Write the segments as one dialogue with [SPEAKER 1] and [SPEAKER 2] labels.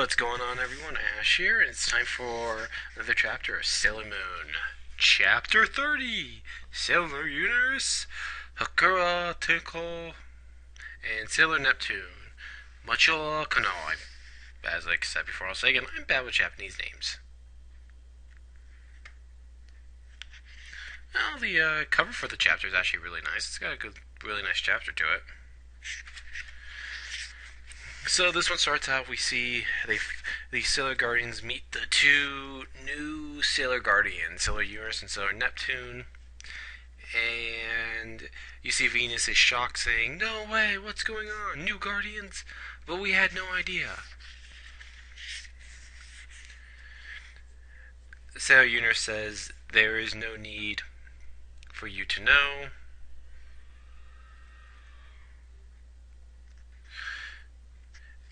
[SPEAKER 1] What's going on, everyone? Ash here, and it's time for another chapter of Sailor Moon. Chapter 30 Sailor Uranus, Hakura Tinkle, and Sailor Neptune. Machula Kanoi. As I said before, I'll say again, I'm bad with Japanese names. Well, the cover for the chapter is actually really nice. It's got a really nice chapter to it. So this one starts out. We see the Sailor Guardians meet the two new Sailor Guardians, Sailor Uranus and Sailor Neptune, and you see Venus is shocked, saying, "No way! What's going on? New Guardians? But we had no idea." Sailor Uranus says, "There is no need for you to know."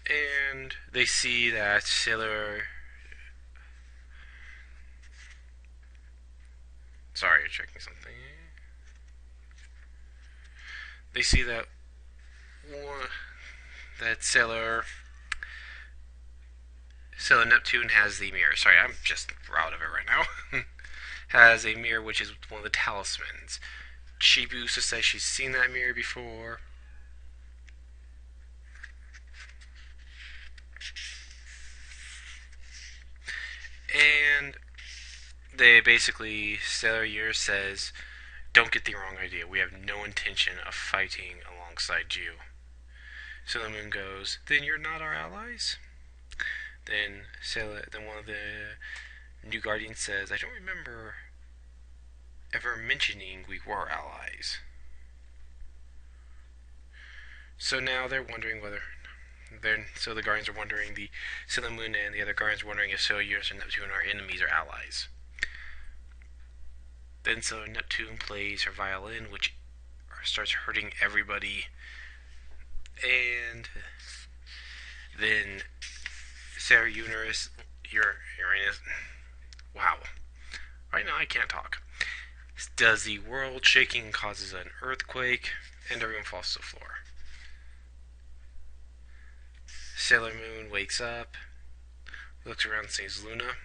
[SPEAKER 1] And they see that Sailor... Sorry, you're checking something. They see that Sailor Neptune has the mirror. Sorry, I'm just out of it right now. Has a mirror which is one of the talismans. Chibiusa says she's seen that mirror before. And they basically, Sailor Uranus says, "Don't get the wrong idea. We have no intention of fighting alongside you." Sailor Moon goes, "Then you're not our allies?" Then one of the new Guardians says, "I don't remember ever mentioning we were allies." So now they're wondering whether... So the Guardians are wondering, the Sailor Moon and the other Guardians are wondering if Sailor Uranus and Neptune are enemies or allies. Then Sailor Neptune plays her violin, which starts hurting everybody. And then Sailor Uranus... Wow. Right now I can't talk. Does the world shaking causes an earthquake, and everyone falls to the floor. Sailor Moon wakes up, looks around and sees Luna.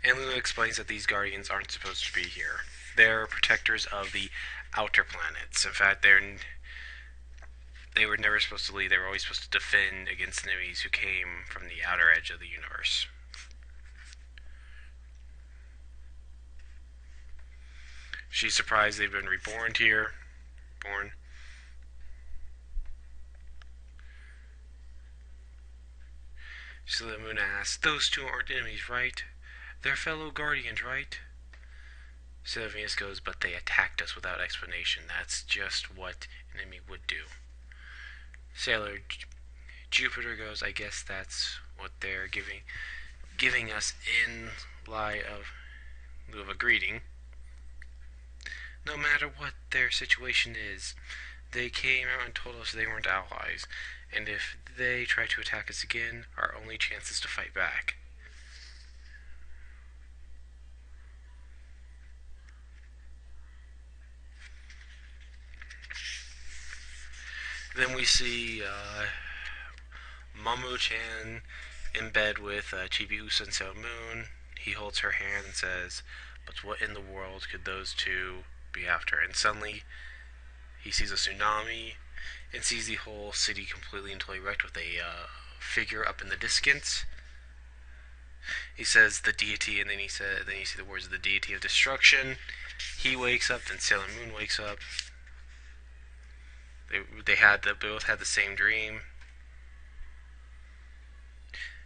[SPEAKER 1] And Luna explains that these Guardians aren't supposed to be here. They're protectors of the outer planets. In fact, they were never supposed to leave. They were always supposed to defend against enemies who came from the outer edge of the universe. She's surprised they've been reborn here. Sailor Moon asks, "Those two aren't enemies, right? They're fellow Guardians, right?" Sailor Venus goes, "But they attacked us without explanation. That's just what an enemy would do." Sailor Jupiter goes, "I guess that's what they're giving us in lieu of a greeting. No matter what their situation is, they came out and told us they weren't allies, and if they try to attack us again, our only chance is to fight back." Then we see Mamu-chan in bed with Chibiusa and Sailor Moon. He holds her hand and says, "But what in the world could those two be after?" And suddenly he sees a tsunami and sees the whole city completely and totally wrecked with a figure up in the distance. He says the deity, and then you see the words of the deity of destruction. He wakes up, then Sailor Moon wakes up. They both had the same dream.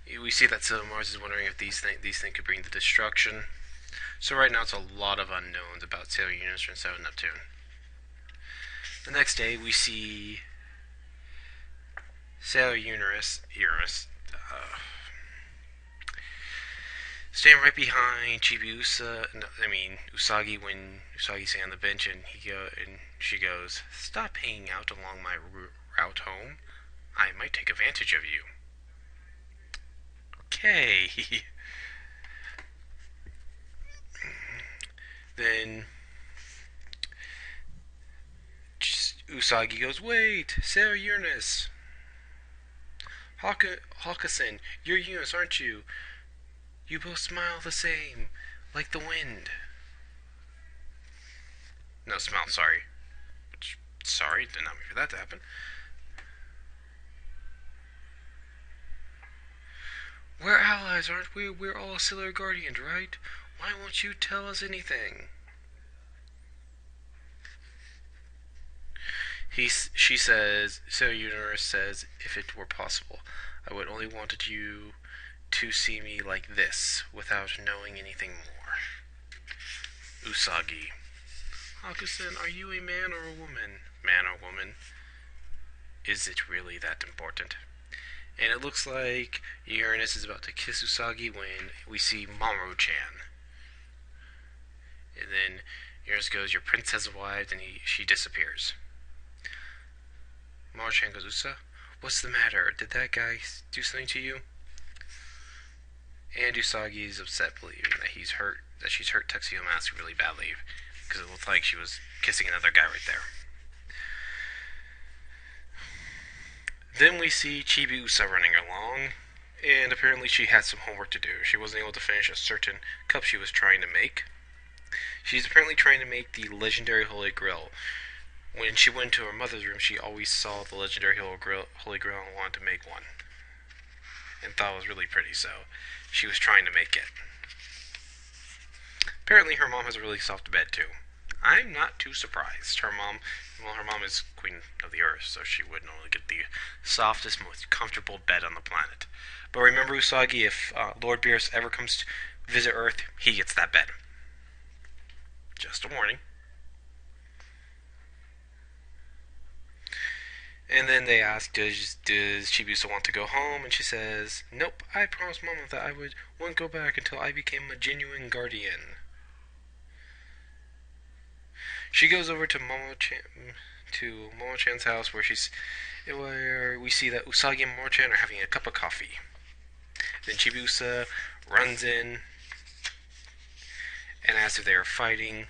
[SPEAKER 1] We see that Sailor Mars is wondering if these things could bring the destruction. So right now it's a lot of unknowns about Sailor Uranus and Sailor Neptune. The next day we see Sailor Uranus stand right behind Usagi, when Usagi's sitting on the bench, and she goes, "Stop hanging out along my route home. I might take advantage of you." Okay. Then Usagi goes, "Wait, Sailor Uranus." Hawkinson, you're Eunice, aren't you? You both smile the same, like the wind. No, smell, sorry. Sorry, did not mean for that to happen. We're allies, aren't we? We're all Auxiliary Guardians, right? Why won't you tell us anything? She says, so Universe says, if it were possible, I would only wanted you to see me like this, without knowing anything more. Usagi. Hakusen, are you a man or a woman? Man or woman? Is it really that important? And it looks like Uranus is about to kiss Usagi when we see Mamoru-chan. And then Uranus goes, your prince has arrived, and she disappears. Mamoru-chan goes, Usa, what's the matter? Did that guy do something to you? And Usagi is upset, believing that she's hurt Tuxedo Mask really badly, because it looked like she was kissing another guy right there. Then we see Chibiusa running along, and apparently she had some homework to do. She wasn't able to finish a certain cup she was trying to make. She's apparently trying to make the legendary Holy Grail. When she went to her mother's room, she always saw the legendary Holy Grail and wanted to make one. And thought it was really pretty, so she was trying to make it. Apparently her mom has a really soft bed too. I'm not too surprised. Her mom is Queen of the Earth, so she would normally get the softest, most comfortable bed on the planet. But remember, Usagi, if Lord Beerus ever comes to visit Earth, he gets that bed. Just a warning. And then they ask, does Chibiusa want to go home? And she says, nope, I promised Mama that I wouldn't go back until I became a genuine guardian. She goes over to Momo-chan's house where we see that Usagi and Momo-chan are having a cup of coffee. Then Chibiusa runs in and asks if they are fighting.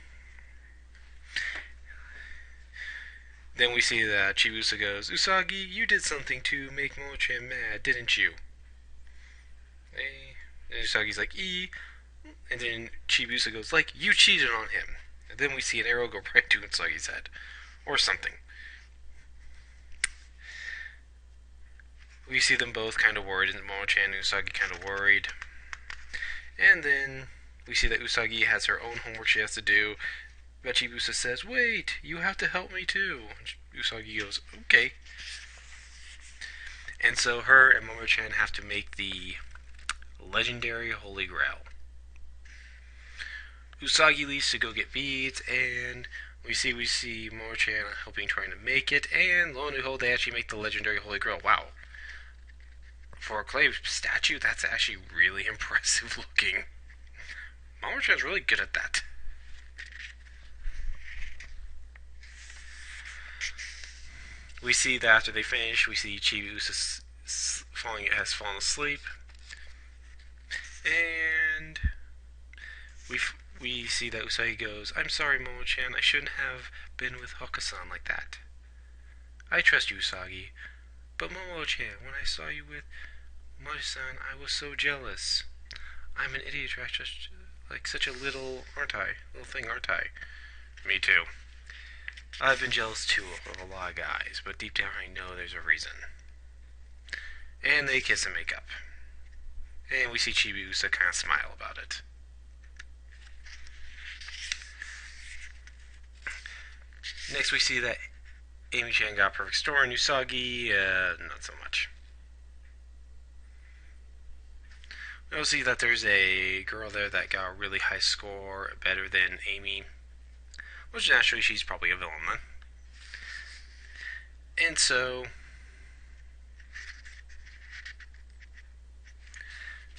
[SPEAKER 1] Then we see that Chibiusa goes, Usagi, you did something to make Momo-chan mad, didn't you? And Usagi's like, and then Chibiusa goes, like, you cheated on him. And then we see an arrow go right to Usagi's head. Or something. We see them both kind of worried, and Momo-chan and Usagi kind of worried. And then we see that Usagi has her own homework she has to do. But Chibiusa says, wait, you have to help me too. Usagi goes, okay. And so her and Momo-chan have to make the legendary Holy Grail. Usagi leaves to go get beads, and we see Momo-chan trying to make it, and lo and behold, they actually make the legendary Holy Grail. Wow. For a clay statue, that's actually really impressive looking. Momo-chan's really good at that. We see that after they finish, we see Chibiusa has fallen asleep, and we see that Usagi goes, I'm sorry, Momo-chan, I shouldn't have been with Hoka-san like that. I trust you, Usagi, but Momo-chan, when I saw you with Maji-san, I was so jealous. I'm an idiot, just like such a little thing, aren't I? Me too. I've been jealous too of a lot of guys, but deep down I know there's a reason. And they kiss and make up. And we see Chibiusa kind of smile about it. Next we see that Amy-chan got a perfect score, and Usagi, not so much. We'll see that there's a girl there that got a really high score, better than Amy. Which naturally she's probably a villain then. And so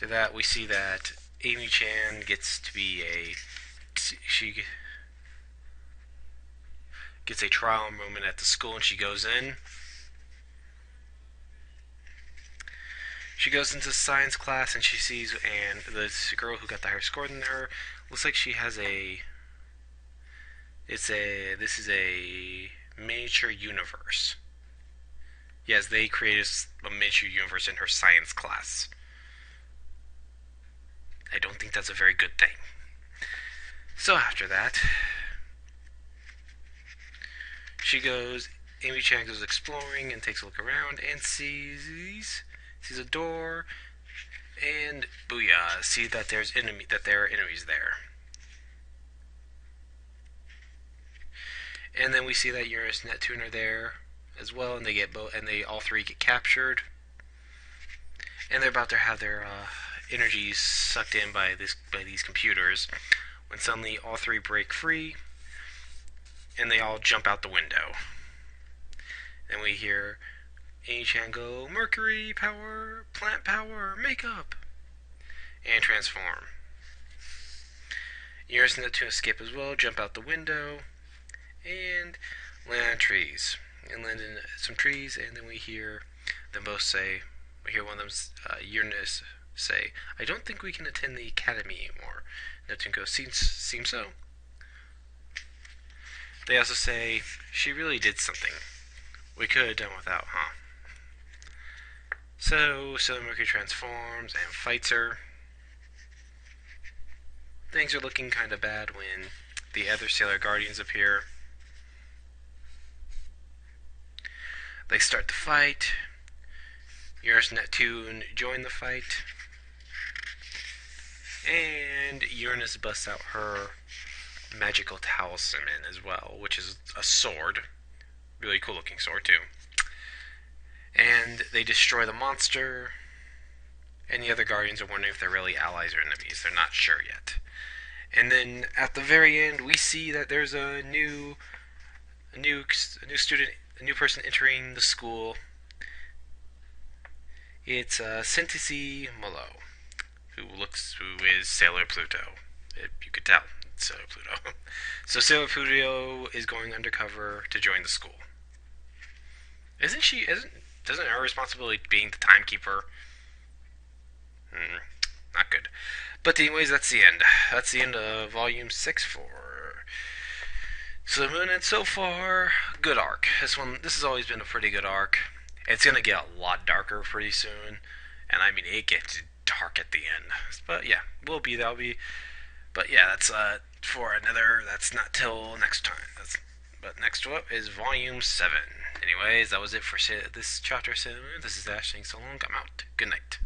[SPEAKER 1] to that we see that Amy-chan gets a trial moment at the school, and she goes in. She goes into science class, and she sees this girl who got the higher score than her. Looks like she has this is a miniature universe. Yes, they created a miniature universe in her science class. I don't think that's a very good thing. So after that, Amy Chan goes exploring and takes a look around and sees a door, and booyah, see that there are enemies there. And then we see that Uranus and Neptune are there as well, and they all three get captured, and they're about to have their energies sucked in by these computers, when suddenly all three break free, and they all jump out the window. Then we hear Amy Chan go, Mercury power, plant power, makeup, and transform. Uranus and Neptune escape as well, jump out the window, and land on trees. And land in some trees, and then we hear them both say, we hear one of them, Uranus, say, I don't think we can attend the academy anymore. Neptune goes, seems so. They also say, she really did something. We could have done without, huh? So Mercury transforms and fights her. Things are looking kind of bad when the other Sailor Guardians appear. They start the fight. Uranus and Neptune join the fight. And Uranus busts out her magical talisman as well, which is a sword. Really cool looking sword, too. And they destroy the monster. And the other Guardians are wondering if they're really allies or enemies. They're not sure yet. And then at the very end, we see that there's a new student, a new person entering the school. It's Sintesi Molo, who is Sailor Pluto. You could tell, it's Sailor Pluto. So Sailor Pluto is going undercover to join the school. Doesn't her responsibility being the timekeeper? Not good. But anyways, that's the end. That's the end of Volume 6 for Sailor Moon, and so far, good arc. This has always been a pretty good arc. It's gonna get a lot darker pretty soon, and I mean, it gets dark at the end. But yeah, but yeah, that's for another, that's not till next time. But next up is Volume 7. Anyways, that was it for this chapter. This is Ash saying so long. I'm out. Good night.